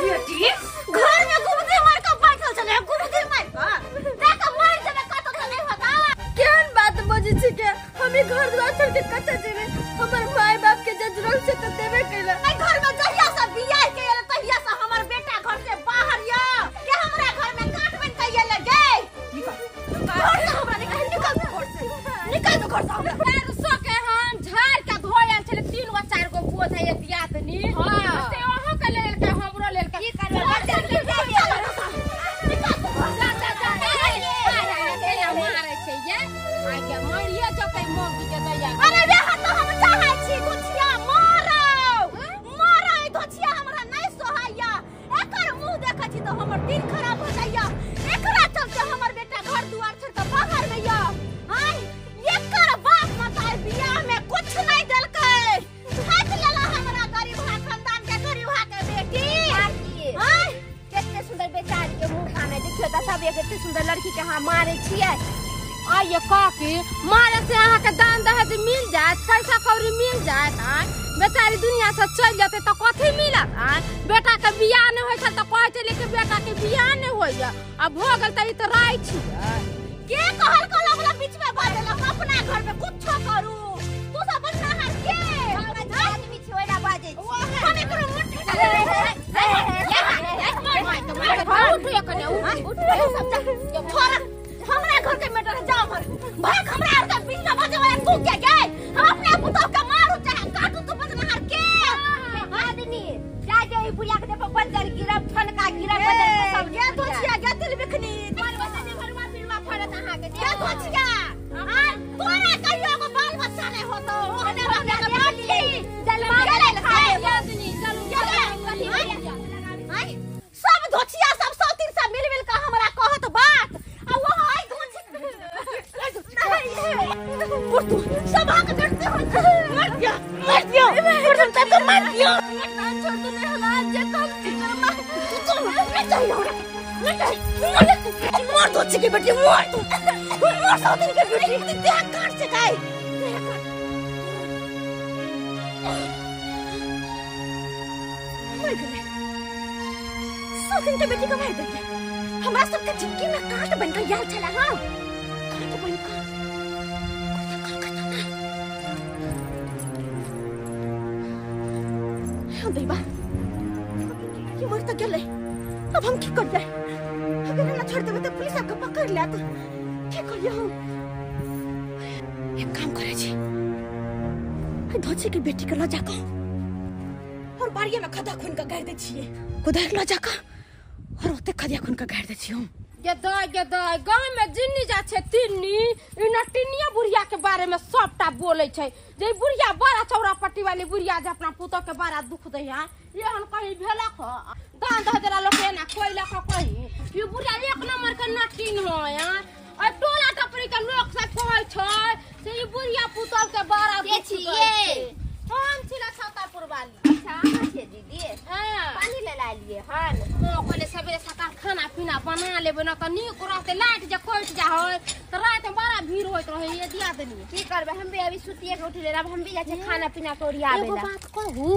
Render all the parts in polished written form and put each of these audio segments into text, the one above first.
बेटी घर में गुमती मार का बैठल चले गुमती मार का देखा मार जब कत त नहीं होता केहन बात बजे छी के हम घर द्वार छोड़ के कत जेबे हमर माय बाप के जजरल से त देबे कैला ए घर में जहिया से बियाह के एले तहिया से हमर बेटा घर से बाहर या के हमरा घर में काट बन के एले गे निकल हमरा निकल घर से निकल घर सो के हम झाड़ के धोयल छले 3 वा 4 गो बोझ है दिया तनी हां से ओहो के लेल के हमरो लेल के की करबे मारे छै ये आइ के मरिए जतै मोगी के दैया अरे रे हत हम चाहै छी धोछिया मारै धोछिया हमरा नहीं सोहाइया एकर मुंह देखै छी त हमर दिल खराब भ जाइया एकरा चलते हमर बेटा घर दुआर छोड़ के बाहर में या हाय एकर बाप मतार बियाह में कुछ नहीं देलकै हाथ लेला हमरा गरीब खानदान के गरीब के बेटी हाय केते सुंदर बेचारी के मुंह खाने देखियो त सब केते सुंदर लड़की के हां मारे छियै आइए काकी मारे से अहाँ के दान दहेज मिल जात पैसा कौड़ी मिल जात बेचारी दुनिया से चल जाते तो कथी मिलत बेटा के बियाह नहीं होय त कहै छै लेकिन बेटा के बियाह नहीं होय अब हो गेल त ई त राय छियै के कहल कला वाला बीच में बाजल हम अपना घर में कुछ करू तू सब बचना है के आदमी छै ओला बाजे हम एकरो मुट्ठी थोड़ा हमरा घर के मैटर जाओ भर भाग हमरा घर के बीच में बजे वाला कूद के गए हम अपने पुतौ के मारू चाहे काटू तो बचना है के आदमी जा जे ई बुढ़िया के देखो बंदर गिरब ठनका गिरब बंदर सब के धोछिया के दिल बिखनी मन बसे भरवा फिरवा फरत अहाँ के के धोछिया तोरा कहियो को बाल बच्चा नहीं होतो ओने रंगे के बाली जलवा ले खाए आदमी सब धोछिया सब सौतीन सब मिल के हमरा कहत बात आ वो आई धोछी पुरतु सब आके डरते हो मर दिया पुरतु तब तो मर दिया छोड़ तू नहीं हला जे कम कर मैं चाहिए मर धोछी की बेटी मर तू मर सौतीन की बेटी देह काट से काय सौतीन के बेटी को मार दे हमरा सबके जिंदगी में काट बन के याद चला हां काट बन का हम दैबा ये मर त गेले अब हम की कर जाए अगर ना छोड़ देबे तो पुलिस आपको पकड़ ले तो की करिए हम एक काम करे छी धोछी के बेटी के लजा को और बाड़िया में खदा खून का गाड़ दे छिए खुदा के लजा का और ओते खदिया खून का गाड़ दे छी हम गदाय गांव में जिन्नी जा छे तिन्नी इना टिनिया बुढ़िया के बारे में सबटा बोले छे जे बुढ़िया बड़ा चौरा पट्टी वाली बुढ़िया जे अपना पुतो के बड़ा दुख दैया ये हम कहीं भेला ख दान दे देला लोग ना कोइला ख कहीं ये बुढ़िया एक नंबर के नटिन हो और टोला टपरी के लोग सब कहै छै से ई बुढ़िया पुतो के बड़ा दुख छिए हम छिला छातापुर वाली अच्छा छे दीदी हां पानी ले ला लिए हन पहले सवेरे सकाल खाना पीना बना लेबे न त नीक रहते लाइट जे कट जा होय त रात में बड़ा भीड़ होइत रहे ये दिया देनी की करबे हम भी अभी सुतिए के उठले अब हम भी जाके खाना पीना तोड़िया आवेला एगो बात कहू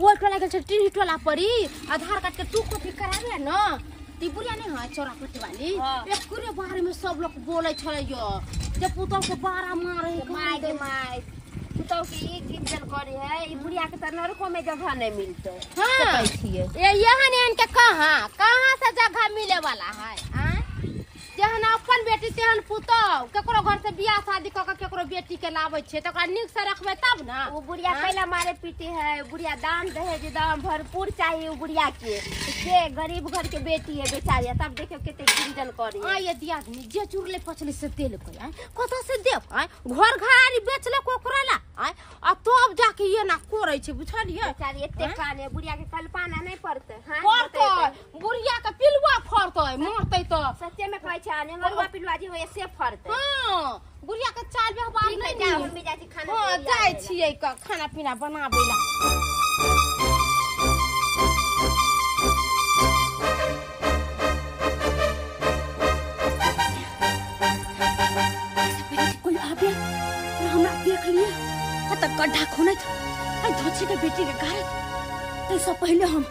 वो टोला गेल छ टीही टोला परी आधार कार्ड के तू कॉपी कराबे न ती बुढ़िया नहीं है चौरा पट्टी वाली एक पूरे बारे में सब लोग बोले छले यो जे पुतो के बारा मारे माय पुतो के एक गिरजन करे है ई बुढ़िया के त नरको में जगह नहीं मिलते हां ये यहां इनके कहां से जगह मिले वाला है हां जहन अपन बेटी तेहन पुतो केकरो घर से बियाह शादी क के केकरो बेटी के लाबै छै त ओकरा नीक से रखबे तब ना वो बुढ़िया पहला मारे पीटे है बुढ़िया दान दहेज दाम भरपूर चाहिए वो बुढ़िया के गरीब घर के बेटी है बेचारी तब देखो कितने गिरजन करी आ ये दिया जे चुरले पछले से तेल को कत से देव घर घरारी बेचले कोकरा ला आ तब जाके ये ना कोरै छै बुझलिए बेचारी एते काने बुढ़िया के कल्पना नहीं पड़ते हां पड़ते बुढ़िया के पिलुआ फरतै मरतै त सच्चे में कहै छै नेंगरुआ पिलुआ जी होय से फरतै हां बुढ़िया के चाल व्यवहार नहीं जा हम भी जाती खाना हां जाय छियै खाना पीना बनाबै ला कोई आ गया हमरा देख लिए त गड्ढा खोनैत धोछी के बेटी के गारत तैसे पहले हम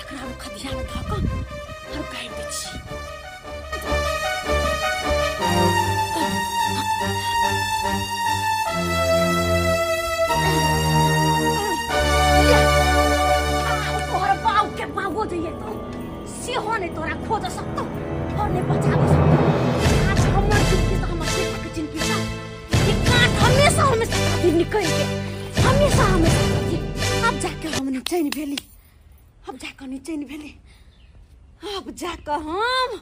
एकरा हम खदिया में धक और गाड़ दै छी। तोहर बाऊ के बाबू दिए तो सिंह ने तोरा खोज सकतो और ने बचा सकतो। आज हमर जिंदगी तो हमर बेटा के जिंदगी था। ये काट हमेशा खातिर निकल के हमेशा खातिर। अब जाके हमने चैन भेली, अब जाके चैन भेली, अब जाके हम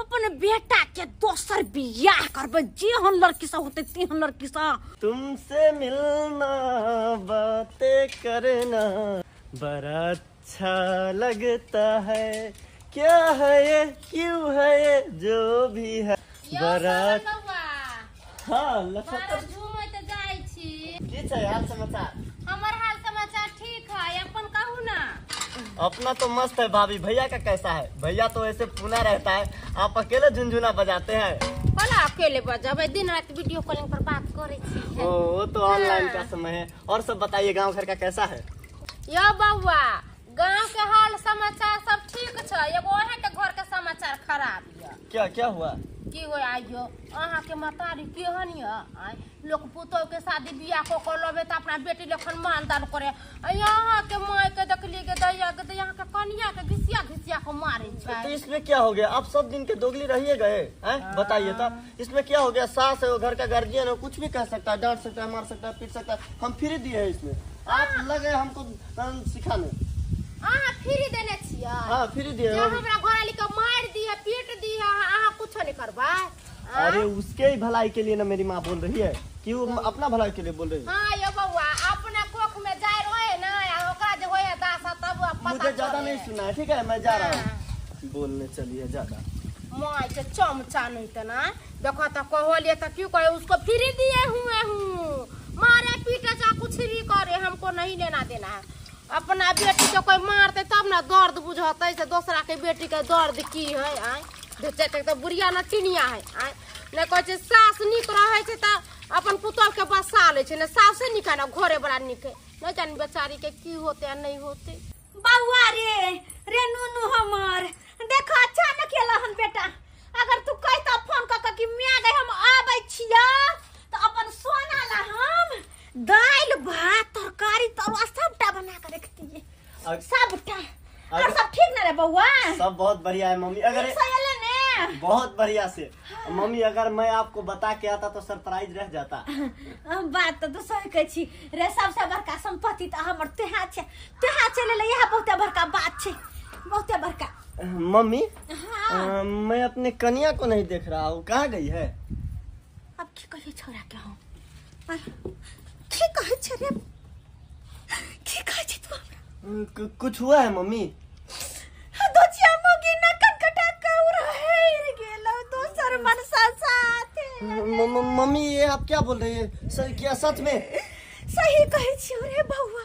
अपने बेटा के दोसर बियाह करबे। जेहन लड़की सा होते तेहन लड़की सा। तुमसे मिलना बातें करना बड़ा अच्छा लगता है। क्या है ये, क्यों है ये, जो भी है बड़ा। हाँ लखनऊ झूमे तो जाई छी। की छै हाल समाचार? हमर हाल समाचार ठीक है, अपन कहू ना। अपना तो मस्त है भाभी। भैया का कैसा है? भैया तो ऐसे पुना रहता है, आप अकेले झुनझुना बजाते हैं। कला अकेले बजाबे, दिन रात वीडियो कॉलिंग पर बात करे छी। वो तो ऑनलाइन का समय है। और सब बताइए, गांव घर का कैसा है? यो बउआ, गांव के हाल समाचार सब ठीक छै, एगो अहाँ के घर के समाचार खराब है। क्या क्या हुआ? की हो आइयो अहाँ के मतारी केहन य? आइ लोग पुतौ के शादी बियाह को लबे त अपना बेटी लखन मानदान करे। यहाँ के माय के देखली के दैया के यहाँ के कनिया के घिसिया को मारे छै। तो इसमें क्या हो गया? आप सब दिन के दोगली रहिए गए हैं, बताइए तो इसमें क्या हो गया? सास है, वो घर का गार्जियन है, कुछ भी कह सकता है, डांट सकता है, मार सकता है, पीट सकता है। हम फ्री दिए हैं इसमें, आप लगे हमको सिखाने। अहाँ फ्री देने छियै? हाँ फ्री दिए। हमरा घरवाली के मार दिए, पीट दिए, अहाँ कुछ नहीं करबा। अरे उसके ही भलाई के लिए ना मेरी माँ बोल रही है कि वो अपना भलाई के लिए बोल रही है। हाँ ये बउआ, अपने कोख में जाए रहे ना, ओकरा जे होए दासा तब पता। मुझे ज्यादा नहीं सुना है, ठीक है? मैं जा रहा हूँ बोलने, चलिए ज्यादा। माय के चमचा नहीं तो ना देखो तो कहलिए तो क्यों कहे, उसको फ्री दिए हुए हूँ। मारे पीटे चाहे कुछ भी करे, हमको नहीं लेना देना है। अपना बेटी को कोई मारते तब ना दर्द बुझते से दूसरा के बेटी के दर्द की है। आय तो बुढ़िया न चिनिया है। आय नहीं कहे सास निक रहे तो अपन पुतल के बसा ले, सासे निका ना घरे बड़ा निके, नहीं जानी बेचारी के की होते नहीं होते। बउआ रे नुनू हमर देखो अचानक केलहन बेटा। अगर तू कहता फोन क कि मैं गए हम आबै छिया तो अपन सोना ला हम दाल भात तरकारी तरुआ सबटा बना के रखती है। सबटा और सब ठीक ना रे बउआ? सब बहुत बढ़िया है मम्मी। अगर बहुत बढ़िया से मम्मी, अगर मैं आपको बता के आता तो सरप्राइज रह जाता। बात तो सही कह छी रे। सबसे बड़का संपत्ति तो हमर तेहा छे, तेहा चले ले, यह बहुते बड़का बात छे, बहुते बड़का। मम्मी हाँ। मैं अपने कन्या को नहीं देख रहा हूँ, कहाँ गई है? अब की कहिए छोरा के हम की कहे छे रे, की कहे छे तू? कुछ हुआ है मम्मी? दोचिया मोगी न कटकटा कौर है गेलो दोसर मनसा साथे। मम्मी ये आप क्या बोल रही है? सर क्या सच में? सही कहे छी रे बउआ।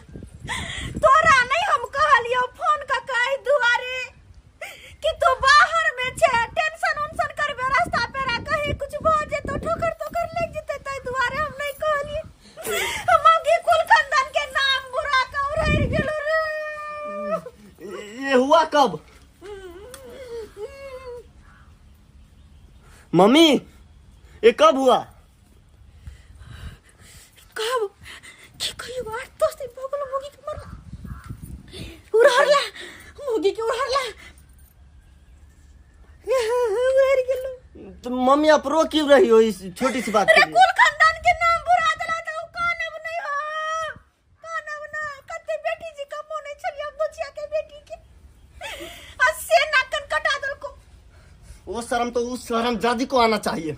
तोरा नहीं हम कहलियो फोन का कह दुआरे कि तू बाहर में छे, टेंशन उनसन करबे, रास्ता पेरा कहीं कुछ भ जेतो, ठोकर लग जेते, तै दुआरे हम नहीं कहलिए। मोगी कुल खानदान के नाम बुरा कौर है गेलो रे। ये हुआ कब मम्मी? ये कब हुआ? कब की कहियो 8-10 दिन भगल मोगी के मरला उड़हरला, मोगी के उड़हरला वेर गेलो। तो मम्मी आप रो क्यों रही हो इस छोटी सी बात के लिए? कुल खानदान के नाम बुरा देला तो कानब नहीं हो, कानब ना कते बेटी जी का मोने छलिया बुचिया के बेटी के से नाकन कटा दल को। वो शर्म तो उस शर्मजादी को आना चाहिए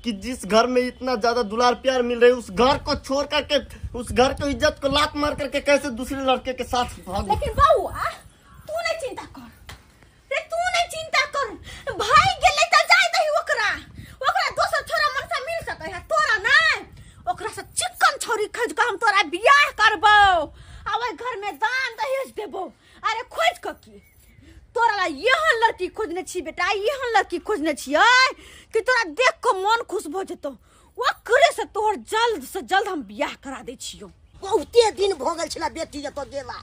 कि जिस घर में इतना ज्यादा दुलार प्यार मिल रही है, उस घर को छोड़ करके, उस घर को इज्जत को लात मार करके कैसे दूसरे लड़के के साथ भागो। लेकिन बउआ तू नहीं चिंता कर रे, तू नहीं चिंता कर। भाई गेले त जाय दही ओकरा दोसर छोरा मन से मिल सके है, तोरा नहीं। ओकरा से चिकन छोरी खोज के हम तोरा बियाह करबो, आवे घर में दान दहेज देबो। अरे खोज क की तोरा ला यहन लड़की खोजने छी बेटा, यहन लड़की खोजने छियै कि तोरा देख के मन खुश भ जेतो। ओकरे से तोहर जल्द से जल्द हम बियाह करा दे छियो। बहुते दिन भ गेल छला बेटी जतो गेला,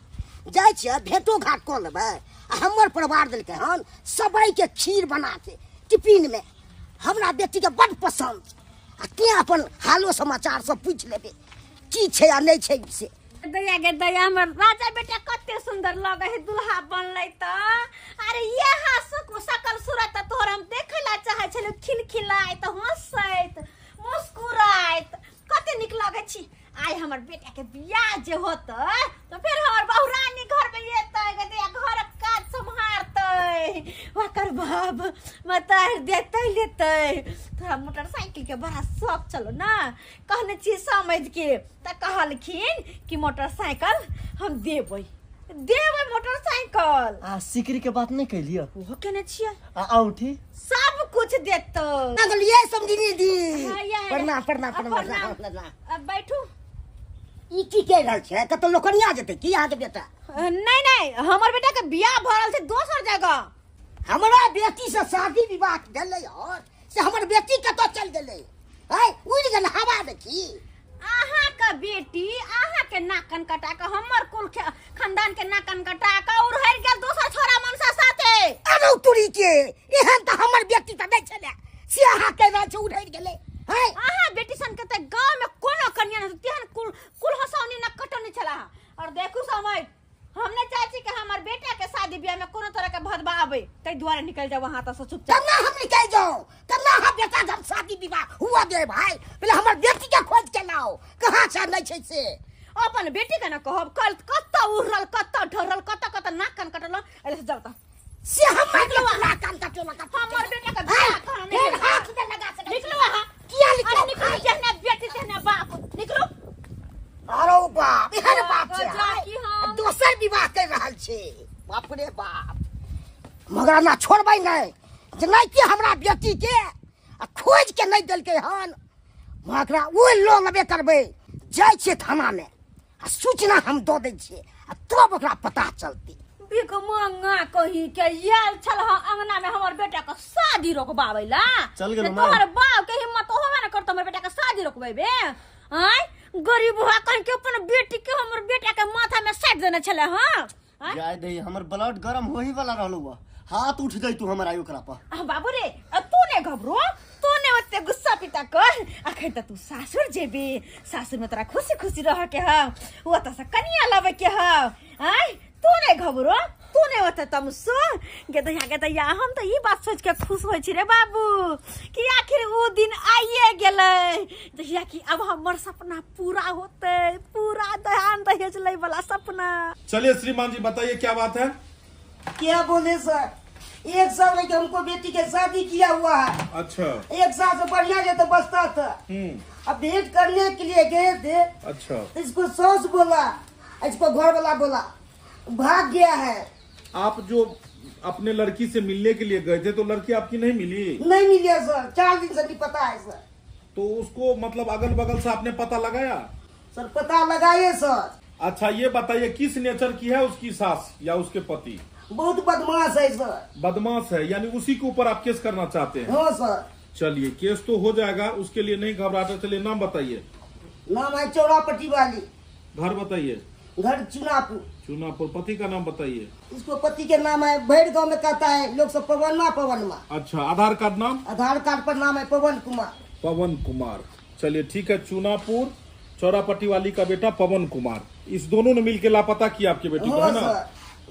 जाय छियै भेंटो घाट कऽ लेबै। हमर परिवार देलकै हन सबई के खीर बना के टिफिन में, हमरा बेटी के बड़ पसंद। आ ते अपन हालो समाचार सब पूछ लेबे की छै आ नहीं छै से। दया गे दया, हमर राजा बेटा कते सुंदर लगे है दुल्हा बनलै त। अरे यहाँ सकल सूरत तोहर हम देखे ला चाहे छले, खिलखिलाइत हंसैत मुस्कुराइत कते निक लगे छी। आइ हमर बेटा के बियाह जे होतै तो फिर हमर बहू रानी घर में एतै, गदे घर काज संभारतै, ओकर बाप मतार देतै लेतै। थोड़ा मोटरसाइकिल के बड़ा शौक चलो ना, कहने छी समझ के त कहलखिन कि मोटरसाइकिल हम देबै मोटरसाइकिल। सिकरी के बात नहीं कैलिए? वो कहने छियै औठी सब कुछ देतो। अगल ये समझनी दी। हाँ, प्रणाम प्रणाम प्रणाम। अब बैठू। ई की कह रहल छै? कतो लोकनिया जेतै की अहाँ के बेटा? नहीं नहीं, हमर बेटा के बियाह भ रहल छै दोसर जगह। हमरा बेटी से शादी विवाह भेलै और से हमर बेटी कतो चल गेलै? है उड़ गेल हवा देखी। आहा का बेटी आहा के नाकन कटा के हमर कुल खानदान के नाकन कटा के और हर गेल दोसर छोरा मनसा साथे। अरे तुरी के एहन त हमर बेटी त नहीं छले, से अहाँ के रहल छै उड़ गेलै। है आहा बेटी सन के त गांव में कोनो कन्या न तेहन कुल हसौनी न कटनी छला। और देखू समय हमने चाची के हमर बेटा के शादी ब्याह में कोनो तरह के भदबा आवे तै द्वारा निकल जाओ वहां त चुपचाप। कन्ना हम निकल जाओ, कन्ना हम बेटा जब शादी विवाह हुआ दे भाई, पहले हमर बेटी के खोज के लाओ, कहां से नहीं छै से। अपन बेटी के न कहब कल कत्ता उड़ल कत्ता ढरल कत्ता नाकन कटल ऐसे जाओ त से हमर नाकन कटल हमर बेटा के बियाह करने फिर हाथ में लगा सके। निकलो वहां। किया अरे निकलो, जहने बेटी जहने बाप निकलो। अरे बाप एहन बाप छै जाकी हम दोसर विवाह कर रहल छै। बाप रे बाप, मगर ना छोड़बै नहीं जे नहीं कि हमरा बेटी के आ खोज के नहीं देलकै हन, मगरा ओ लो लेबे करबै। जाय छै थाना में आ सूचना हम दऽ दै छियै आ तब ओकरा पता चलतै। बिक मंगा कही के याल छल अंगना में हमर बेटा के शादी रोकबावे ला। चल गेलो माय। तोहर बाप के हिम्मत होबे न करतो हमर बेटा के शादी रोकबेबे। आय गरीब हुआ कह के अपन बेटी के हमर बेटा के माथा में सेट देने छले। हां जाय दे, हमर ब्लड गरम होही वाला रहलो बा, हाथ उठ गई तू हमारा ओकरा पर। बाबू रे तू ने घबरो, तू ने ओते गुस्सा पिता कर। अखन त तू सासुर जेबे, सासुर में तोरा खुशी खुशी रह के ह, वो त से कनिया लबे के ह। आय तू ने घबरो, तू ने ओते तमसो गेदया हम त ई बात सोच के खुश होय छी रे बाबू कि आखिर वो दिन आइए गेलै जहिया कि अब हमर सपना पूरा होते, पूरा दयान दहेज लै वाला सपना। चलिए श्रीमान जी बताइए क्या बात है? क्या बोले सर, एक साल में हमको बेटी के शादी किया हुआ है। अच्छा। एक साल से बढ़िया ये तो बसता था। अब भेंट करने के लिए गए थे। अच्छा। इसको सास बोला, इसको घर वाला बोला, भाग गया है। आप जो अपने लड़की से मिलने के लिए गए थे तो लड़की आपकी नहीं मिली? नहीं मिली है सर, 4 दिन से नहीं पता है सर। तो उसको मतलब अगल बगल से आपने पता लगाया? सर पता लगाइए सर। अच्छा ये बताइए किस नेचर की है उसकी सास या उसके पति? बहुत बदमाश है सर। बदमाश है, यानी उसी के ऊपर आप केस करना चाहते हैं? हाँ सर। चलिए केस तो हो जाएगा, उसके लिए नहीं घबराते। चलिए नाम बताइए। नाम है चौरापट्टी वाली। घर बताइए। घर चुनापुर। चुनापुर। पति का नाम बताइए। इसको पति के नाम है भैर गाँव में कहता है लोग सब पवनमा। अच्छा आधार कार्ड नाम? आधार कार्ड पर नाम है पवन कुमार। पवन कुमार। चलिए ठीक है, चुनापुर चौरापट्टी वाली का बेटा पवन कुमार, इस दोनों ने मिलकर लापता किया आपकी बेटी को, है ना?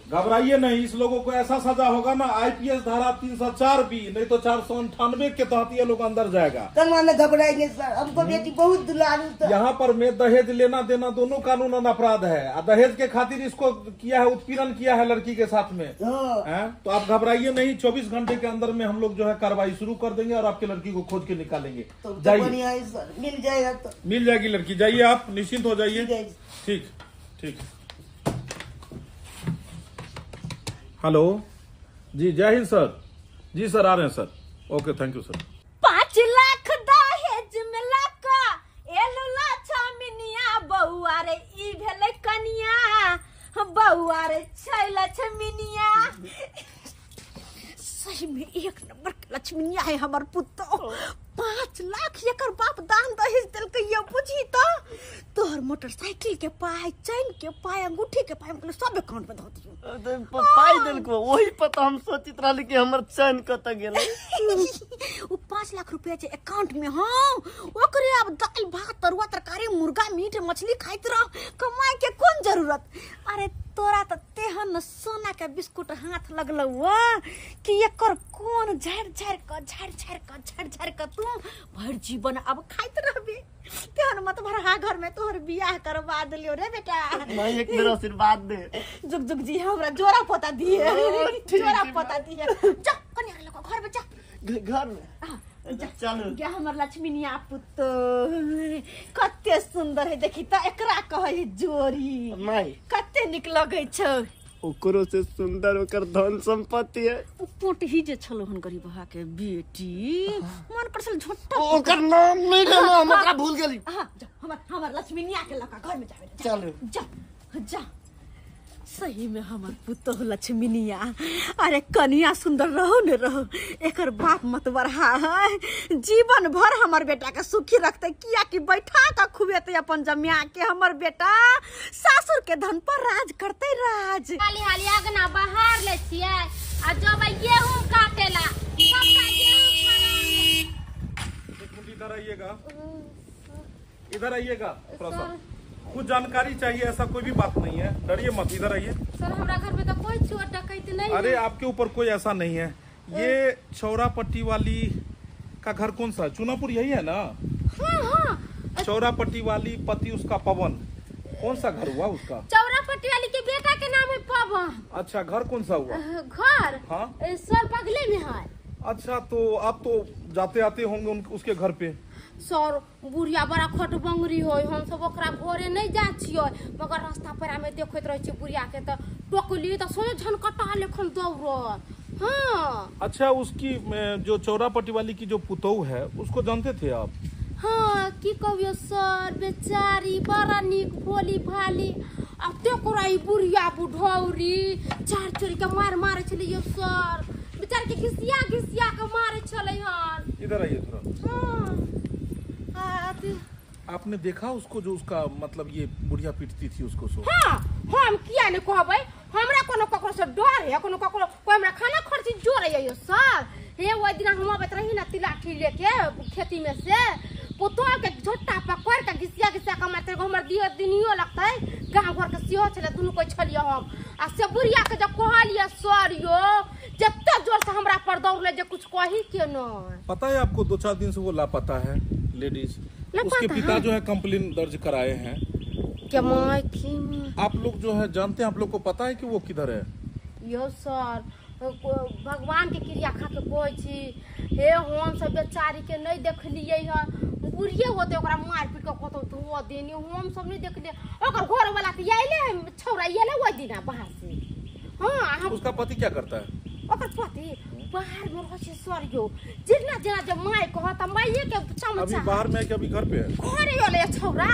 घबराइए नहीं, इस लोगों को ऐसा सजा होगा ना, आईपीएस धारा 304 भी नहीं तो 498 के तहत ये लोग अंदर जाएगा। घबराएंगे सर, हमको बेटी बहुत दुलारू था। यहाँ पर में दहेज लेना देना दोनों कानूनन अपराध है। दहेज के खातिर इसको किया है, उत्पीड़न किया है लड़की के साथ में। है तो आप घबराइए नहीं, 24 घंटे के अंदर में हम लोग जो है कार्रवाई शुरू कर देंगे और आपकी लड़की को खोज के निकालेंगे। जाइए सर, मिल जाएगा तो मिल जाएगी लड़की, जाइए आप निश्चिंत हो जाइए। ठीक ठीक। हेलो जी, जय हिंद सर। जी सर आ रहे हैं sir. Okay thank you sir. 5 lakh दहेज में लका एलुला छमिनिया बउआ रे ई भेलै कनिया बउआ रे 6 लक्ष्मीनिया। सही में 1 नंबर के लक्ष्मीनिया है हमर पुतो। 5 लाख एकर बाप दान दहेज देलकै ये बुझी तो तोहर मोटरसाइकिल के पाय, चैन के पाय, अंगूठी के पाय मतलब सब अकाउंट में धो दियो। पाई दिल को वही पता हम सोचित रहली कि हमर चैन कत गेल। वो 5 लाख रुपया जे अकाउंट में हाँ ओकरे अब दाल भात तरुआ तरकारी मुर्गा मीट मछली खाइत रह, कमाए के कौन जरूरत। अरे तोरा तो तेहन सोना के बिस्कुट हाथ लगलौ कि एकर कौन झाड़ झाड़ कर तू भर जीवन अब खाइत रहबे। तेहन मत भरहा घर में तोहर बियाह करवा देलियो रे बेटा। मैं एक मेरा आशीर्वाद दे। जुग जुग जी हमरा जोरा पोता दिए, जोरा पोता दिए। जा कन्या लोग घर में जा, घर में चलो क्या हमर लक्ष्मीनिया पुत कते सुंदर है, देखी त एकरा कहे जोरी माई कते निक लगे छ। ओकरो से सुंदर ओकर धन संपत्ति है। उ पोट ही जे छलो हन गरीबहा के बेटी मन करसल झोटा ओकर नाम नहीं लेना, हम ओकरा भूल गेली। हां जा हमर लक्ष्मीनिया के लका घर में जावे। चलो जा जा सही में हमर पुतो लक्ष्मीनिया। अरे कनिया सुंदर रहो न रहो, एकर बाप मत बढ़ा है, जीवन भर हमर बेटा के सुखी रखते। किया कि बैठा का खुबेते अपन जमिया के हमर बेटा सासुर के धन पर राज करते राज। हाली हाली अगना बाहर ले छिए आ जब गेहूं काटेला सबका गेहूं इधर आइएगा, इधर आइएगा थोड़ा सा, कुछ जानकारी चाहिए, ऐसा कोई भी बात नहीं है, डरिए मत, इधर आइए। सर हमरा घर में तो कोई चोर डकैत नहीं अरे है। आपके ऊपर कोई ऐसा नहीं है। ये चौरापट्टी वाली का घर कौन सा है? चूनापुर यही है ना? हाँ हाँ चौरापट्टी वाली पति उसका पवन, कौन सा घर हुआ उसका? चौरापट्टी वाली के बेटा के नाम है पवन। अच्छा घर कौन सा हुआ? घर हाँ सर बगले में है। अच्छा तो आप तो जाते आते होंगे उसके घर पे। सर बुढ़िया बड़ा खट बंगरी हो, हम सब ओकरा घरे नहीं जा छियो, मगर रास्ता पर में देखत रह छियै बुढ़िया के तो टोकली तो सोझे झनकटा लेखन दौड़त। हाँ अच्छा उसकी जो चौरापट्टी वाली की जो पुतोहू है उसको जानते थे आप? हाँ की कहियो सर, बेचारी बड़ा निक भोली भाली, अब तेकरा ई बुढ़िया बुढ़ौरी चार चोरी के मारे छलिए सर, बेचारी के घिसिया के मारे छले हन। इधर आइए थोड़ा। हाँ आपने देखा उसको, जो उसका मतलब ये बुढ़िया पीटती थी उसको सो? हाँ हम किया नहीं कहबै, हमरा कोनो ककरो से डर है, कोनो ककरो कोई हमरा खाना खर्ची जोर है सर। हे वो दिन हम आबत रही ना तिलाठी लेके खेती में से, पुतोह के झोटा पकड़ के घिसिया के मारते हमर दिनियो लगता है, गांव घर के सियो छले दुनु कोई छलिए हम। आ से बुढ़िया के जब कहलिए सर यो जत्ते जोर से हमरा पर दौड़ले जे कुछ कही के न। पता है आपको 2-4 दिन से वो लापता है लेडीज। उसके पिता जो है कंप्लेन दर्ज कराए हैं। क्या माय की आप लोग जो है जानते हैं, आप लोग को पता है कि वो किधर है? यो सर भगवान के क्रिया खा के कोई छी हे हम सब बेचारी के नहीं देखलिए है, बुढ़िए होते ओकरा मार पीट के कतो धो देनी, हम सब नहीं देखलिए। ओकर घर वाला त आइले छौरा आइले वो दिन बाहर से। हां हम उसका पति क्या करता है? ओकर पति बाहर में रह सर यो जितना जना जब माय कहत माये के चमचा अभी बाहर में है कि अभी घर पे है? घरे वाले छौरा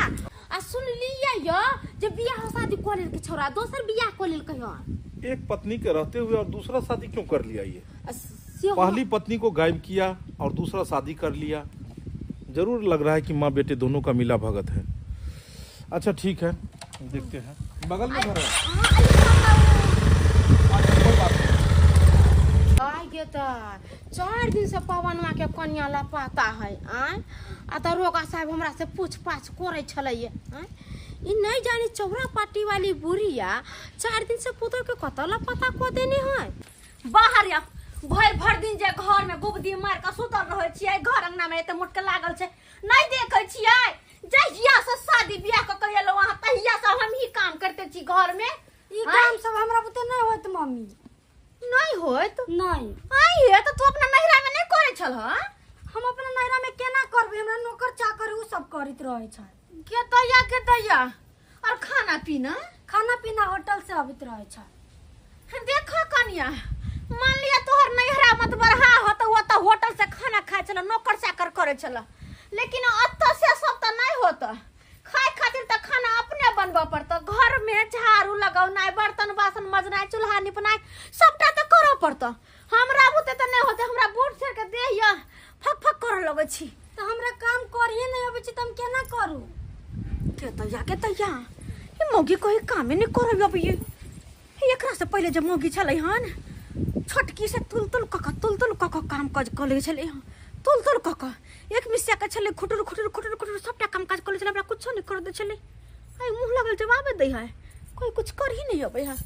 आ सुन लिया यो जब बियाह शादी कोलेल के छौरा दोसर बियाह कोलेल कहियो। एक पत्नी के रहते हुए और दूसरा शादी क्यों कर लिया? ये से पहली पत्नी को गायब किया और दूसरा शादी कर लिया। जरूर लग रहा है कि माँ बेटे दोनों का मिला भगत है। अच्छा ठीक है, देखते हैं। बगल में घर है। आगे तो 4 दिन से पवनवा के कन्या लापता है। आ दरोगा साहब हमरा से पूछ पाछ करे छलैये। ई नहीं जानी चौरापट्टी वाली बुढ़िया 4 दिन से पुतोह के कत लापता को देने है। बाहर या भर दिन जे घर में गुबदी मार के सुतल रहे छियै, घर अंगना में एते मुटके लागल छै, नहीं देखे छियै? जहिया से शादी बियाह के कहियो वहां तहिया से हम ही काम करते छी घर में। ई काम सब हमरा बुते नहीं होत मम्मी। नहीं होत? नहीं आई है तो तू अपना नहिरा में नहीं करे छल? हम अपना नहिरा में केना करबे, हमरा नौकर चाकर उ सब करत रहे छै। के दैया और खाना पीना होटल से आबित रहे छै। देखो कन्या, मान लिया तोहर नहिरा मत बढ़ा हो तो वो तो होटल से खाना खाए चला, नौकर चाकर करे चला, लेकिन अत्ता से सब तो नहीं होता। खाए खातिर तो खाना अपने बनबा पड़ता, घर में झाड़ू लगाना, बर्तन बासन मजना, चूल्हा निपना, सबटा तो करो पड़ता। हमरा बुते तो नहीं होते, हमरा बूढ़ से के देहिया फक फक करे लगे छी। तो हमरा काम करिए नहीं आबे छी त हम केना करू? के तैया ये मौगी कोई कामे नहीं करब अब ये एकरा से पहले जब मौगी छलै हन छोटकी से तुल कक काम काज कले छलै हन तुल कक एक मिसिया के छलै खुटुर सबटा काम काज कले छलै हमरा कुछो नहीं कर दे छलै आई मुंह लगल जवाब दे है कोई कुछ कर ही नहीं अबै है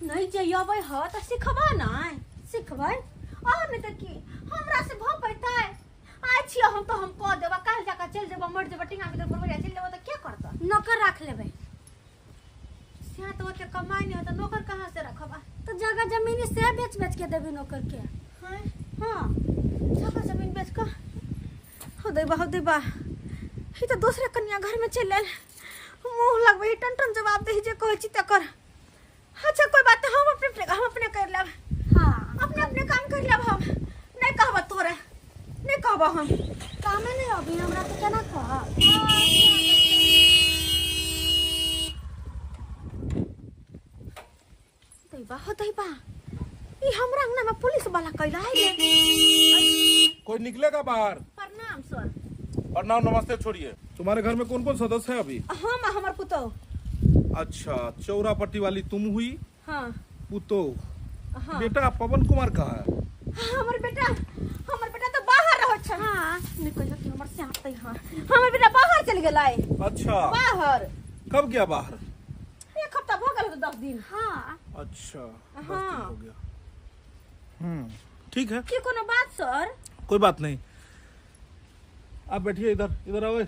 नहीं जे अबै ह त सिखबा नहीं सिखबै और नहीं त की हमरा से भ पैतै आइ छियै हम तो हम कह देबा काल जाका चल जेबा मर जेबा टिंगा भीतर बुरबरिया चल जेबा त क्या करता नौकर रख लेबै सिया तो के कमाई नहीं होता नौकर कहां से रखबा तो जगह जमीन से बेच के देबी नौकर के हां जगह जमीन बेच के हो देबा ही तो दूसरे कन्या घर में चल लेल मुंह लगबै टन जवाब दे जे कहै छी त कर अच्छा कोई बात नहीं हम अपने कर लेब हां अपने काम कर लेब हम नहीं कहबा तोरे नहीं कहबा हम कामे नहीं अभी हमरा तो केना कह दैबा ई हमरा अंगना में पुलिस वाला कैला है कोई निकलेगा बाहर? प्रणाम सर। प्रणाम, नमस्ते। छोड़िए, तुम्हारे घर में कौन कौन सदस्य है अभी? हम हमर पुतो। अच्छा, चौरापट्टी वाली तुम हुई? हाँ। पुतो। हाँ। बेटा पवन कुमार कहाँ है? हमर बेटा तो बाहर रहो छ। हां निकल के हमर से आते हां हमर बेटा बाहर चल गेलै। अच्छा, बाहर कब गया बाहर? एक हफ्ता हो गेल, 10 दिन। हां अच्छा, 10 दिन हाँ। हो गया। ठीक है। की कोनो बात सर? कोई बात नहीं, आप बैठिए, इधर आओ।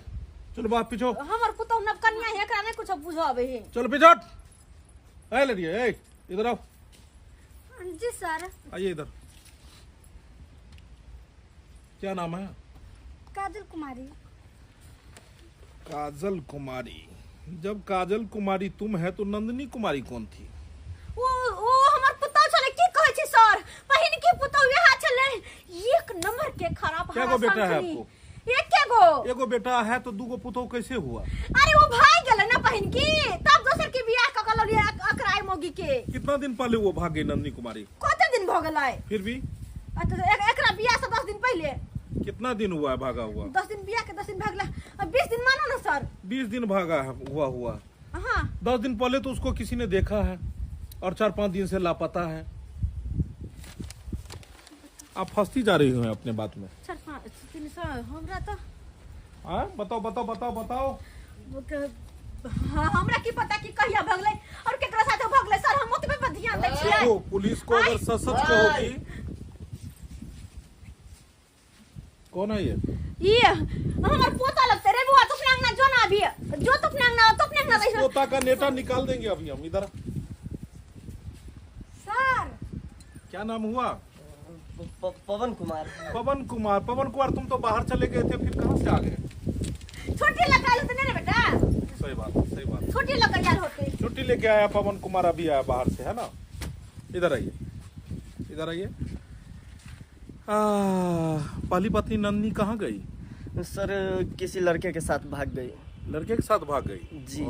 चलो बाप पीछो। हमर पुतो नव कन्या है, एकरा नहीं कुछ बुझावे है। चलो पीछो। ए लड़िए, ए इधर आओ। जी सर। आइए इधर। क्या नाम है? काजल कुमारी। काजल कुमारी। जब काजल कुमारी तुम है तो नंदिनी कुमारी कौन थी? वो हमर पुतो छले। की कहै छी सर? पहिन की पुतो यहा छले, एक नंबर के खराब। क्या गो बेटा है आपको? एगो बेटा है तो दूगो पुतो कैसे हुआ? अरे वो भाग गेले ना पहिन की, तब दोसर के बियाह क कलर अकराई मोगी के। कितना दिन पहले वो भाग गई नंदिनी कुमारी? कते दिन भ गेलै? फिर भी एकरा बियाह से 10 दिन पहले। कितना दिन हुआ है भागा हुआ? 10 दिन बियाह के 10 दिन भागला, 20 दिन मानो ना सर। 20 दिन भागा हुआ। हाँ। 10 दिन पहले तो उसको किसी ने देखा है और 4-5 दिन से लापता है। आप फंसती जा रही हो अपने बात में। 4-5 दिन से हमरा तो बताओ। हाँ, हमरा की पता कि कहिया भगले और केकरा साथे भगले सर। हम ओतबे पर ध्यान दै छियै। तो पुलिस को अगर सच कहोगी। कौन है ये हमर पोता लगते रे बुआ। तुपने अंगना जो ना अभी जो तुपने अंगना रही। पोता का नेटा निकाल देंगे अभी हम। इधर सर। क्या नाम हुआ? पवन कुमार। पवन कुमार, तुम तो बाहर चले गए थे, फिर कहाँ से आ गए? छुट्टी लगा लो ना बेटा। सही बात। छुट्टी लगा जाल होते। छुट्टी लेके आया पवन कुमार, अभी आया बाहर से, है ना? इधर आइए। पहली पत्नी नंदिनी कहाँ गई? सर किसी लड़के के साथ भाग गई। लड़के के साथ भाग गई? जी।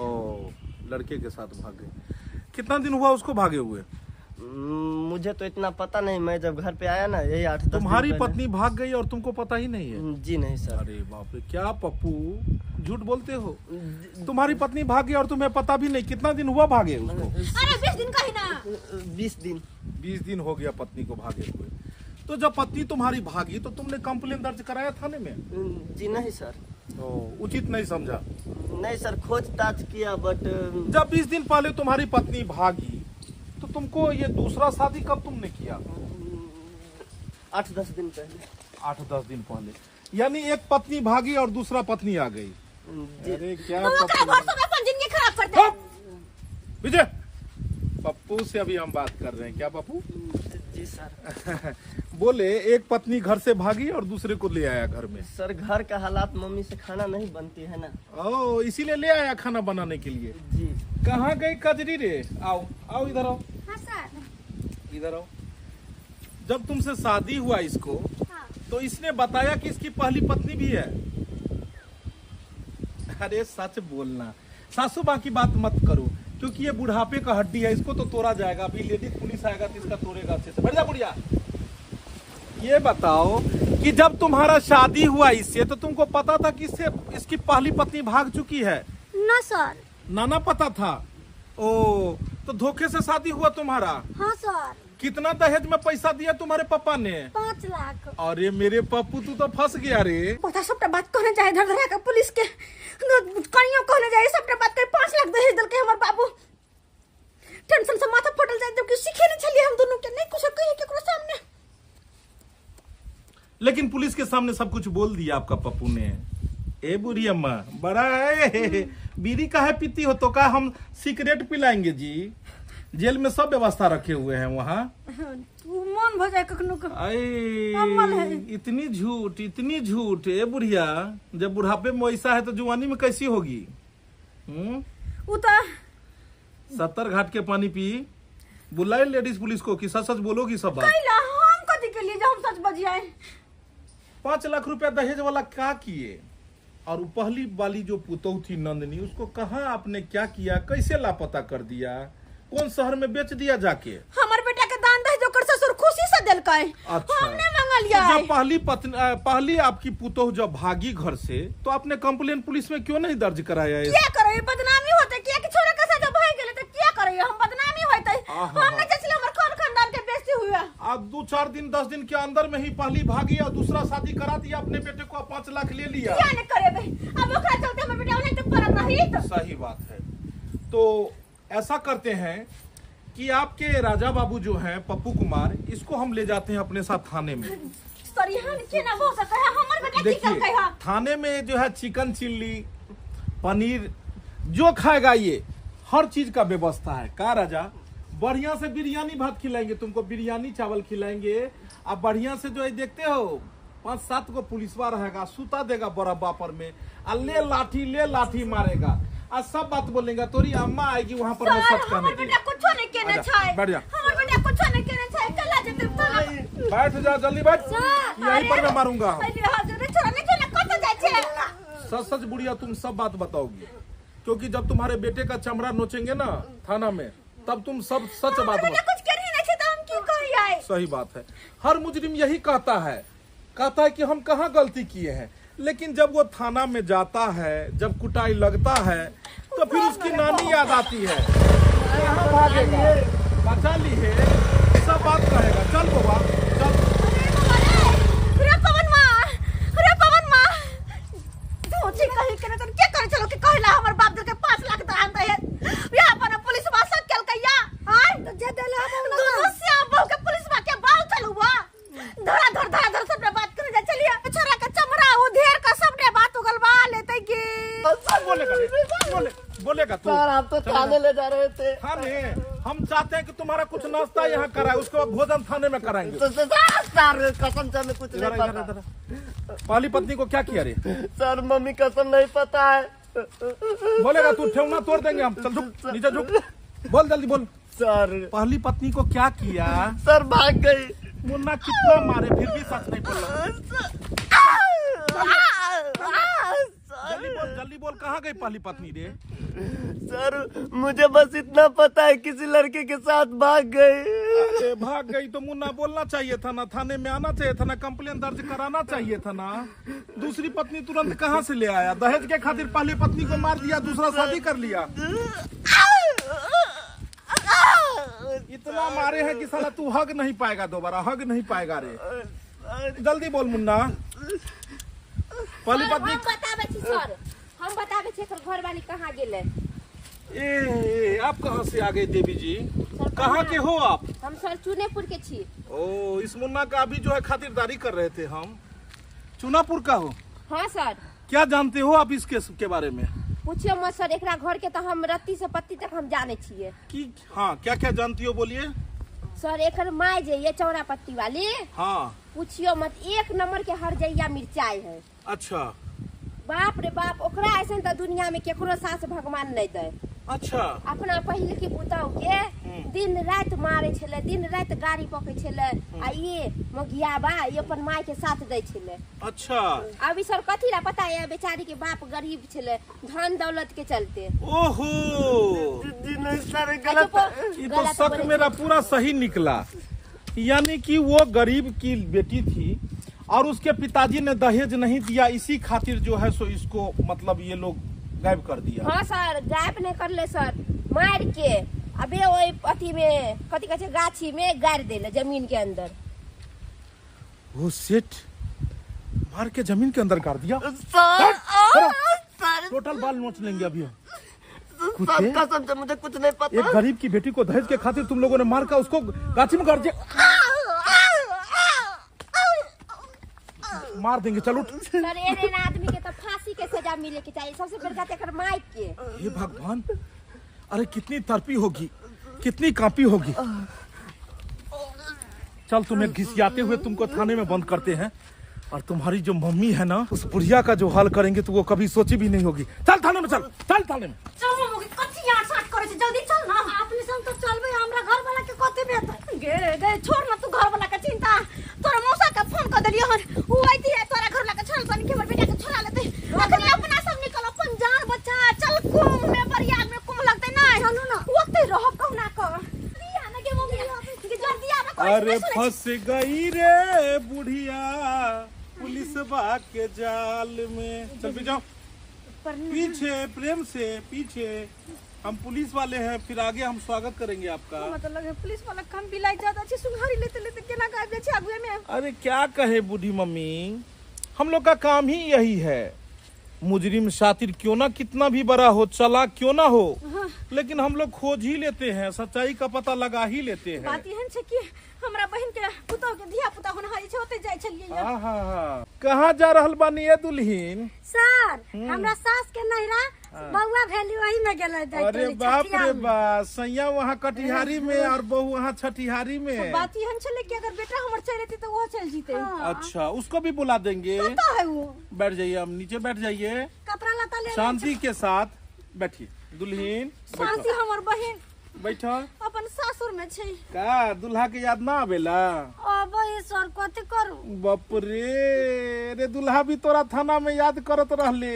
लड़के के साथ भाग गई। कितना दिन हुआ उसको भागे हुए? मुझे तो इतना पता नहीं, मैं जब घर पे आया ना, यही 8-10 दिन तुम्हारी पहले। पत्नी भाग गई और तुमको पता ही नहीं है? जी नहीं सर। अरे बाप रे, क्या पप्पू झूठ बोलते हो? तुम्हारी पत्नी भाग गई और तुम्हें पता भी नहीं? कितना दिन हुआ भागे उसको? अरे 20 दिन कहीं ना। 20 दिन। 20 दिन हो गया पत्नी को भागे हुए। तो जब पत्नी तुम्हारी भागी तो तुमने कंप्लेन दर्ज कराया थाने में? जी नहीं सर। उचित नहीं समझा? नहीं सर, खोजताछ किया बट। जब 20 दिन पहले तुम्हारी पत्नी भागी तो तुमको ये दूसरा शादी कब तुमने किया? 8-10 दिन पहले। 8-10 दिन पहले, यानी एक पत्नी भागी और दूसरा पत्नी आ गई। अरे क्या जिंदगी खराब कर दे। विजय, पप्पू से अभी हम बात कर रहे हैं। क्या पप्पू? जी सर। बोले एक पत्नी घर से भागी और दूसरे को ले आया घर में। सर घर का हालात, मम्मी से खाना नहीं बनती है ना। इसीलिए ले आया खाना बनाने के लिए। जी। कहाँ गई कजरी रे? आओ इधर आओ। हाँ सर। इधर आओ। जब तुमसे शादी हुआ इसको, हाँ। तो इसने बताया कि इसकी पहली पत्नी भी है? अरे सच बोलना, सासू माँ की बात मत करो, क्योंकि ये बुढ़ापे का हड्डी है, इसको तो तोड़ा जाएगा। अभी लेडी पुलिस आएगा तो इसका तोड़ेगा अच्छे से। बैठ जा बुढ़िया। ये बताओ कि जब तुम्हारा शादी हुआ इससे, तो तुमको पता था कि इससे इसकी पहली पत्नी भाग चुकी है? ना सर। नाना पता था? ओ, तो धोखे से शादी हुआ तुम्हारा? हाँ सर। कितना दहेज में पैसा दिया तुम्हारे पापा ने? 5 लाख। अरे मेरे पप्पू तू तो फंस गया रे। पता सबटा बात कहने जाए धर धरा के पुलिस के कनियो कहने जाए सबटा बात के 5 लाख दहेज दल के हमर बाबू। टेंशन से माथा फटल जाए जबकि सीखे नहीं छलिए हम दोनों के नहीं कुछ कहिए केकरो सामने। लेकिन पुलिस के सामने सब कुछ बोल दिया आपका पप्पू ने। ए बुढ़ी अम्मा बड़ा है, बीड़ी का है पीती हो तो का हम सिगरेट पिलाएंगे जी। जेल में सब व्यवस्था रखे हुए हैं वहाँ। तू मन भ जाए कखनो का। अमल है। इतनी झूठ। ए बुढ़िया, जब बुढ़ापे में वैसा है तो जवानी में कैसी होगी? उता 70 घाट के पानी पी। बुलाए लेडीज पुलिस को कि सच सच बोलोगी सब बात। कैला हम कथी के लिए हम सच बजियाए। 5 लाख रुपया दहेज वाला क्या किए? और वो पहली वाली जो पुतौ थी नंदनी, उसको कहाँ आपने क्या किया, कैसे लापता कर दिया? कौन शहर में बेच दिया जाके? हमार बेटा के दान दहेज ओकर ससुर खुशी से देलकै। अच्छा। हमने मंगलिया। जब पहली आपकी पुतौ जब भागी घर से तो आपने कंप्लेन पुलिस में क्यों नहीं दर्ज कराया? क्या करे बदनामी होते क्या कि छोरे के साथ भाई गेले तो क्या करे हम बदनामी होते। हमने जैसे हमर कौन खानदान के बेइज्जती हुआ। अब 2-4 दिन 10 दिन के अंदर में ही पहली भागी और दूसरा शादी करा दिया, अपने बेटे को 5 लाख ले लिया। क्या नहीं करे भाई, अब ओकरा चलते हमर बेटा नहीं तो परत रही तो। सही बात है। तो ऐसा करते हैं कि आपके राजा बाबू जो हैं पप्पू कुमार, इसको हम ले जाते हैं अपने साथ थाने में। सरिहन के ना हो सकता है हमर बेटा की कर कहा। थाने में जो है चिकन चिल्ली, पनीर जो खाएगा ये हर चीज का व्यवस्था है। का राजा, बढ़िया से बिरयानी भात खिलाएंगे तुमको, बिरयानी चावल खिलाएंगे। अब बढ़िया से जो है देखते हो 5-7 को पुलिसवा रहेगा, सुता देगा बरब्बा पर में, ले लाठी मारेगा और सब बात बोलेगा। तोरी अम्मा आएगी वहाँ पर सच कहने हमर बेटा कुछ नहीं केने छै। बैठ जा। हमर बेटा कुछ नहीं केने छै। कल आ जते तो बैठ जा, जल्दी बैठ, यहीं पर मैं मारूंगा। सच बुढ़िया तुम सब बात बताओगी, क्योंकि जब तुम्हारे बेटे का चमड़ा नोचेंगे ना थाना में तब तुम सब सच बात बताओ। कुछ कर ही नहीं छै तो हम क्यों कहिए। सही बात है। हर मुजरिम यही कहता है कि हम कहाँ गलती किए हैं, लेकिन जब वो थाना में जाता है, जब कुटाई लगता है तो फिर उसकी नानी याद आती है। कहाँ भागेगा, बचा ली है, सब बात कहेगा। चल बाबा चल। रे पवन मां तू ठीक कहि के तो क्या करे चलो कि कहला हमर बाप दे के 5 लाख दान दे या अपन पुलिस वाला केल कहिया। हां तो जे देला हम दोनों से बहु के पुलिस वा के बाल चलुआ धरा धर सब बात करे जा। चलिए छोरा के चमड़ा उधेर का सबने बात उगलवा लेते गे। बोलेगा तू? सर आप तो थाने ले जा रहे थे। थाने? हम चाहते हैं कि तुम्हारा कुछ नाश्ता यहाँ कराए, उसके बाद भोजन थाने में कराएंगे। सर कसम से हमें कुछ नहीं पता। पहली पत्नी को क्या किया रे? सर मम्मी कसम नहीं पता है। बोलेगा तू, ठेवना तोड़ देंगे हम। चल झुक, नीचे झुक, बोल जल्दी बोल। सर पहली पत्नी को क्या किया? सर भाग गई। मुन्ना कितना मारे फिर भी सच नहीं बोला। जल्दी बोल कहाँ गई पहली पत्नी रे? सर मुझे बस इतना पता है किसी लड़के के साथ भाग गई। अरे भाग गई तो मुन्ना बोलना चाहिए था ना, थाने में आना चाहिए था ना, कंप्लेन दर्ज कराना चाहिए था ना। दूसरी पत्नी तुरंत कहाँ से ले आया? दहेज के खातिर पहली पत्नी को मार दिया, दूसरा शादी कर लिया। इतना मारे हैं कि साला तू हग नहीं पाएगा, दोबारा हग नहीं पाएगा रे। जल्दी बोल मुन्ना। पहली पत्नी हम बताबे छी घर वाली कहाँ गेले। ए आप कहाँ से आ गए देवी जी? कहाँ के हो आप? हम सर चुनेपुर के छी। ओ, इस मुन्ना का अभी जो है खातिरदारी कर रहे थे हम। चुनापुर का हो? हाँ सर। क्या जानते हो आप इसके के बारे में? पूछियो मत सर, एकरा घर के तो हम रत्ती से पत्ती तक हम जाने छिए। कि हाँ, क्या क्या जानती हो बोलिए। सर एकर माय जे ये चौड़ा पत्ती वाली, हाँ पूछियो मत, 1 नंबर के हरजैया मिर्चाई है। अच्छा। बाप रे बाप, ओकरा ऐसे तो दुनिया में केकरो सास भगवान नहीं दे। अच्छा। अपना पहले की पुतौ के दिन रात मारे छले, दिन रात गाड़ी पके छले, आ ये मगियाबा ये अपन माय के साथ दे छले। अच्छा। अभी सर कथी ला पता है, बेचारी के बाप गरीब छले, धन दौलत के चलते। ओहो, सर गलत। ये तो शक मेरा पूरा सही निकला। यानी कि वो गरीब की बेटी थी और उसके पिताजी ने दहेज नहीं दिया, इसी खातिर जो है सो इसको मतलब ये लोग गायब कर दिया। हाँ सर, गायब नहीं कर ले सर, मार के अबे वही अथी में कथी कहते गाछी में गाड़ देले जमीन के अंदर। वो सेठ मार के जमीन के अंदर गाड़ दिया। टोटल बाल नोच लेंगे अभी हम। सर कसम से मुझे कुछ नहीं पता। एक गरीब की बेटी को दहेज के खातिर तुम लोगों ने मार कर उसको गाछी में गाड़ दिया। मार देंगे, चलो। सर एने आदमी के तो फांसी के सजा मिले के चाहिए, सबसे बड़का तेकर माइक के। हे भगवान, अरे कितनी तड़पी होगी, कितनी कांपी होगी। चल तुम्हें घिसियाते हुए तुमको थाने में बंद करते हैं, और तुम्हारी जो मम्मी है ना उस बुढ़िया का जो हाल करेंगे तो वो कभी सोची भी नहीं होगी। चल थाने में, चल चल थाने में। चल मम्मी कच्ची यार साथ करे छे, जल्दी चल ना। अपने संग तो चलबे, हमरा घर वाला के कते बेत गे गे छोड़ ना, तू घर वाला के चिंता। तोरा मौसा के फोन कर देलियो हन, उ आइती है तोरा घर वाला के छोड़ तनी के हमर बेटा के छोड़ा लेते। अखनी अपना सब निकल, अपन जान बचा। चल कुम में बरियाग में कुम लगते ना, चलू ना वक्ते रहब कहना कर दिया ना के मम्मी के जल्दी आवे कोई। अरे फंस गई रे बुढ़िया पुलिस बा के जाल में। चल भी जाओ पीछे, प्रेम से पीछे। हम पुलिस वाले हैं, फिर आगे हम स्वागत करेंगे आपका। मतलब है पुलिस वाला काम भी लाइक ज्यादा अच्छी सुंघारी लेते लेते केना गायब छे आगुए में। अरे क्या कहे बूढ़ी मम्मी, हम लोग का काम ही यही है। मुजरिम शातिर क्यों ना कितना भी बड़ा हो, चालाक क्यों ना हो, लेकिन हम लोग खोज ही लेते हैं, सच्चाई का पता लगा ही लेते हैं। बात एहन छे कि हमरा बहन के पुतौ के धिया पुता होन हाई छे, ओते जाय छलिए। हाँ, कहाँ जा रहल बानी ये दुल्हीन? सर हमरा सास के नहिरा बउआ भेली वही में गेलै। अरे बाप रे बाप, सैया वहाँ कटिहारी में और बहू वहाँ छठिहारी में। बात एहन छले कि अगर बेटा हमर चल रहती तो वो चल जीते। अच्छा, उसको भी बुला देंगे। पता है वो। बैठ जाइए, हम नीचे बैठ जाइए, कपड़ा लता ले शांति के साथ बैठिए। दुल्हीन शांति हमर बहन बैठा। अपन सासुर में छे का दुल्हा के याद ना आवेला? अब ये सर कथि करू? बाप रे, रे दुल्हा भी तोरा थाना में याद करत रहले।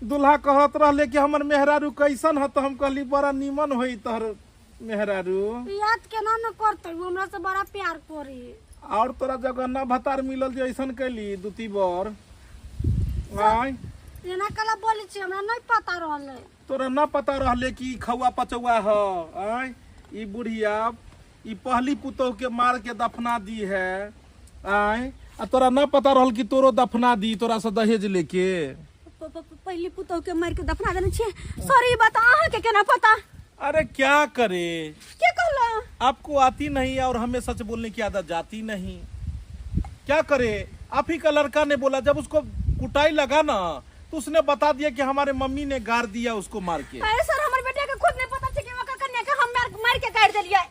दुल्हा कहत रहले कि हमर मेहरारू कैसन है, तो हम कहली बड़ा नीमन होई तोहर मेहरारू। याद केना न करते, हमरा से बड़ा प्यार करी। और तोरा जगन्ना भतार मिलल जो ऐसन कैली दूती बर। आय एना कला बोली छी, हमरा नहीं पता रहले। तोरा ना पता रहले कि खौआ पचौआ ह। आय ई बुढ़िया ई पहली पुतोह के मार के दफना दी है। आय आ तोरा ना पता रहल कि तोरो दफना दी तोरा से दहेज लेके। पहली पुतौ के मार के दफना देने छे। सर ये बात अहाँ के केना पता? अरे क्या करे, क्या कहला? आपको आती नहीं और हमें सच बोलने की आदत जाती नहीं। क्या करे, आप ही का लड़का ने बोला, जब उसको कुटाई लगा ना तो उसने बता दिया कि हमारे मम्मी ने गाड़ दिया उसको मार के। अरे सर हमारे बेटे के खुद नहीं पता छे कि ओका कन्या के हम मार के काट देलिए।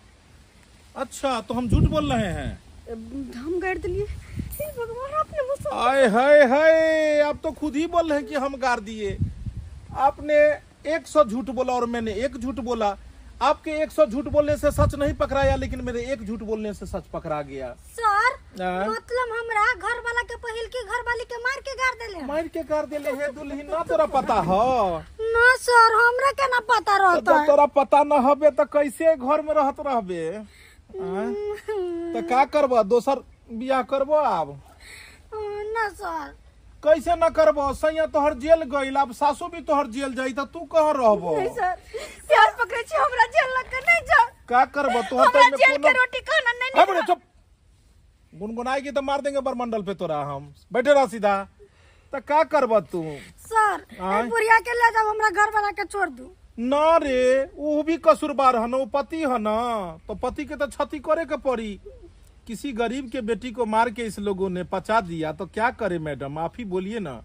अच्छा, तो हम झूठ बोल रहे हैं? हम गाड़ देलिए। हे भगवान, आपने मुझसे आए हाय हाय, आप तो खुद ही बोल रहे हैं कि हम गाड़ दिए। आपने 100 झूठ बोला और मैंने 1 झूठ बोला। आपके 100 झूठ बोलने से सच नहीं पकड़ाया, लेकिन मेरे 1 झूठ बोलने से सच पकड़ा गया। सर मतलब हमरा घर वाला के पहिल के घर वाली के मार के गाड़ देले। मार के गाड़ देले है दुल्ही, ना तोरा पता हो? ना सर, हमरा के ना पता रहता है। तोरा पता न हबे तो कैसे घर में रहत रहबे? तो का करबो, दोसर बियाह करबो? अब ना सर। कैसे न करबो? सैया तोहर जेल गइल, अब सासू भी तोहर जेल जाई, तो तू कहाँ रहबो? नहीं सर, प्यार पकड़े छी, हमरा जेल लग के नहीं जा। का करबो? तोहर हमरा तो जेल के रोटी खाना नहीं बड़े चुप, गुनगुनाएगी तो मार देंगे बरमंडल पे तोरा हम। बैठे रह सीधा। तो का करबो तू? सर बुढ़िया के ले जाओ, हमरा घर वाला के छोड़ दू। ना रे, वो भी कसूरबार है ना, वो पति है ना, तो पति के तो क्षति करे के पड़ी। किसी गरीब के बेटी को मार के इस लोगों ने पचा दिया, तो क्या करे मैडम, आप ही बोलिए ना।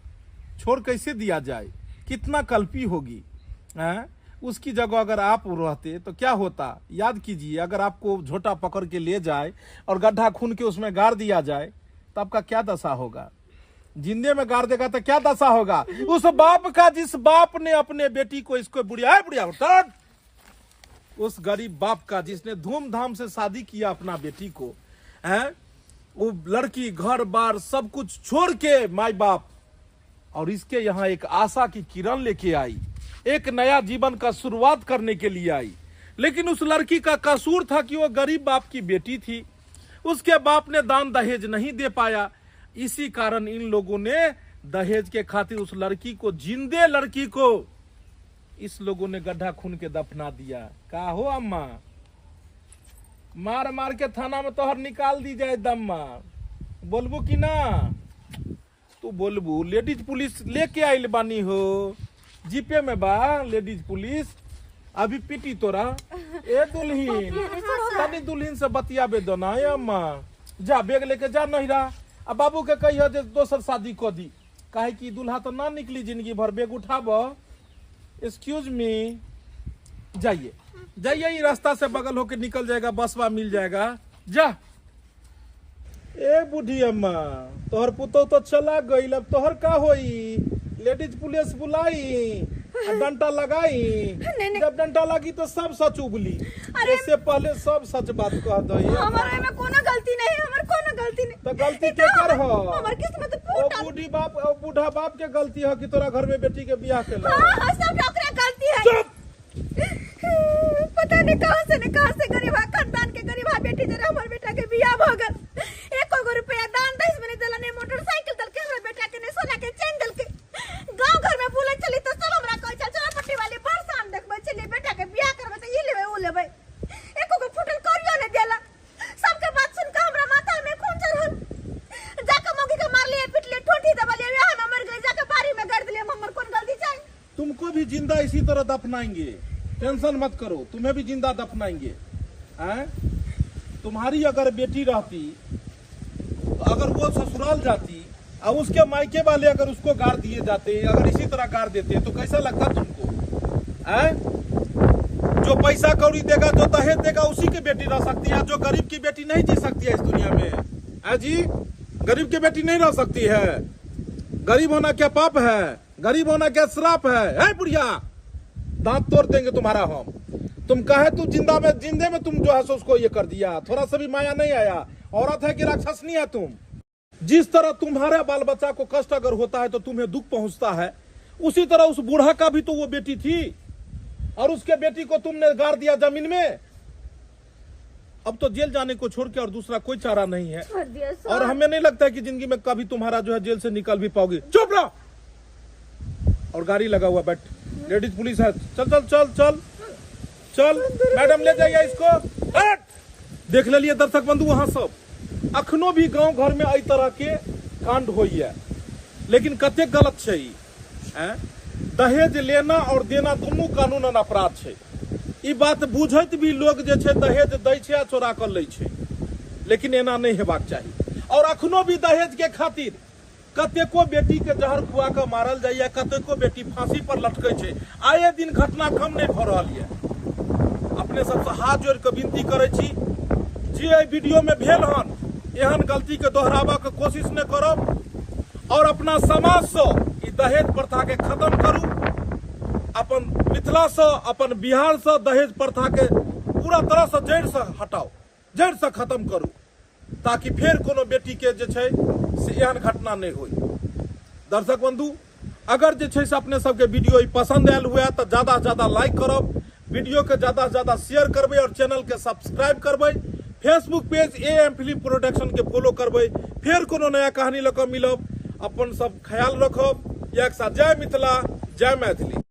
छोड़ कैसे दिया जाए? कितना कल्पी होगी। उसकी जगह अगर आप रहते तो क्या होता? याद कीजिए, अगर आपको झोटा पकड़ के ले जाए और गड्ढा खून के उसमें गाड़ दिया जाए तो आपका क्या दशा होगा? जिंदे में गाड़ देगा तो क्या दशा होगा उस बाप का, जिस बाप ने अपने बेटी को, इसको बुढ़िया उस गरीब बाप का जिसने धूमधाम से शादी किया अपना बेटी को, है वो लड़की घर बार सब कुछ छोड़ के माई बाप, और इसके यहाँ एक आशा की किरण लेके आई, एक नया जीवन का शुरुआत करने के लिए आई। लेकिन उस लड़की का कसूर था कि वो गरीब बाप की बेटी थी, उसके बाप ने दान दहेज नहीं दे पाया। इसी कारण इन लोगों ने दहेज के खातिर उस लड़की को, जिंदे लड़की को इस लोगों ने गड्ढा खून के दफना दिया। का हो अम्मा, मार मार के थाना में तोहर निकाल दी जाए दम्मा। बोलबू कि ना? तू बोलबू। लेडीज पुलिस लेके आइल बानी हो, जीपे में बा लेडीज पुलिस। अभी पीटी तोरा। ए दुल्हीन, तनी दुल्हीन से बतियाबे दो ना। अम्मा जा बेग लेके जा नहिरा, अब बाबू के कहियो जे दोसर शादी कर दी, काहे कि दूल्हा तो ना निकली जिंदगी भर। बेग उठाब। एक्सक्यूज मी, जाइए जाइए, ये रास्ता से बगल होके निकल जाएगा, बसवा मिल जाएगा। जा। ए बूढ़ी अम्मा, तोहर पुतो तो चला गई, अब तोहर का होई? लेडीज पुलिस बुलाई, डंटा लगाई। जब डंटा लगी तो सब सच उगली। इससे पहले सब सच बात कह दो। हमारे में कोनो गलती नहीं, हमार कोनो गलती नहीं। तो गलती के कर हो? हमार किस्मत ओ बूढ़ी बाप, ओ बूढ़ा बाप के गलती है कि तोरा घर में बेटी के बियाह के ला। हां सब ओकरा गलती है। चुप। पता नहीं कहां से गरीब खानदान के गरीब बेटी जरा हमार बेटा के बियाह भ गल। 1 रुपया दान दहेज में नहीं देला, ने मोटरसाइकिल दल के हमरा बेटा के, ने सोना के चेन दल के। गांव घर में बुले चली तो सब हमरा कहै छै चोरा पट्टी वाली बड़ शान देखबै चली, बेटा के बियाह करबै त ई लेबै ओ लेबै। एको को फुटल करियो ने देला। सबके बात सुन के हमरा माथा में खून चढ़ल। जाके मौगी के मार लिए, पिट लिए, ठोठी दबलिए, बियाह में मर गई, जाके बारी में गाड़ दिए। हमर कोन गलती छै? तुमको भी जिंदा इसी तरह दफनाएंगे, टेंशन मत करो, तुम्हें भी जिंदा दफनाएंगे। हैं? तुम्हारी अगर बेटी रहती, तो अगर वो ससुराल जाती और उसके मायके वाले अगर उसको गाड़ दिए जाते, अगर इसी तरह गाड़ देते, तो कैसा लगता तुमको? हैं? जो पैसा कौड़ी देगा, जो दहेज देगा, उसी की बेटी रह सकती है। जो गरीब की बेटी नहीं जी सकती है इस दुनिया में। है जी? गरीब की बेटी नहीं रह सकती है। गरीब होना क्या पाप है? गरीब होना क्या श्राप है? बुढ़िया, दांत तोड़ देंगे तुम्हारा हम। तुम कहे तू जिंदे में तुम जो है सो उसको ये कर दिया, थोड़ा सा भी माया नहीं आया। औरत है कि राक्षस नहीं है तुम? जिस तरह तुम्हारे बाल बच्चा को कष्ट अगर होता है तो तुम्हें दुख पहुंचता है, उसी तरह उस बूढ़ा का भी तो वो बेटी थी, और उसके बेटी को तुमने गाड़ दिया जमीन में। अब तो जेल जाने को छोड़ के और दूसरा कोई चारा नहीं है, और हमें नहीं लगता है कि जिंदगी में कभी तुम्हारा जो है जेल से निकल भी पाओगे। चुप रहो। और गाड़ी लगा हुआ, बैठ, लेडीज पुलिस है। चल चल चल चल चल, मैडम ले जाइए इसको। देख लिए दर्शक बंधु, वहां सब अखनो भी गांव घर में एहि तरह के कांड होइए, लेकिन कते गलत छै। दहेज लेना और देना दोनों कानूनन अपराध छै। ई बात बुझैत भी लोग जे छै दहेज दै छै आ चोरा कर लै छै, लेकिन एना नहीं हेबाक चाही। और अखनो भी दहेज के खातिर कतेको बेटी के जहर खुआ के मारल जाइए, कतेको बेटी फांसी पर लटकै छै। आए दिन घटना कम नहीं भ रहल है। अपने सबसे हाथ जोड़ के विनती करे छी, जे वीडियो में भेल हन एहन गलती के दोहराबा के कोशिश न करब, और अपना समाज से ई दहेज प्रथा के खत्म करू। अपन मिथिला से, अपन बिहार से दहेज प्रथा के पूरा तरह से जड़ से हटाओ, जड़ से खत्म करू, ताकि फिर कोनो बेटी के जे छै से एहन घटना नहीं होई। दर्शक बंधु, अगर जे छै से अपने सबके वीडियो पसंद आयल हुए तो ज्यादा से ज्यादा लाइक करब, वीडियो के ज्यादा से ज्यादा शेयर करबे, और चैनल के सब्सक्राइब करबे। Facebook page AM film production के फॉलो करबे। फिर कोनो नया कहानी लेकर मिलब। अपन सब ख्याल रखब। एक साथ जय मिथिला, जय मैथिली।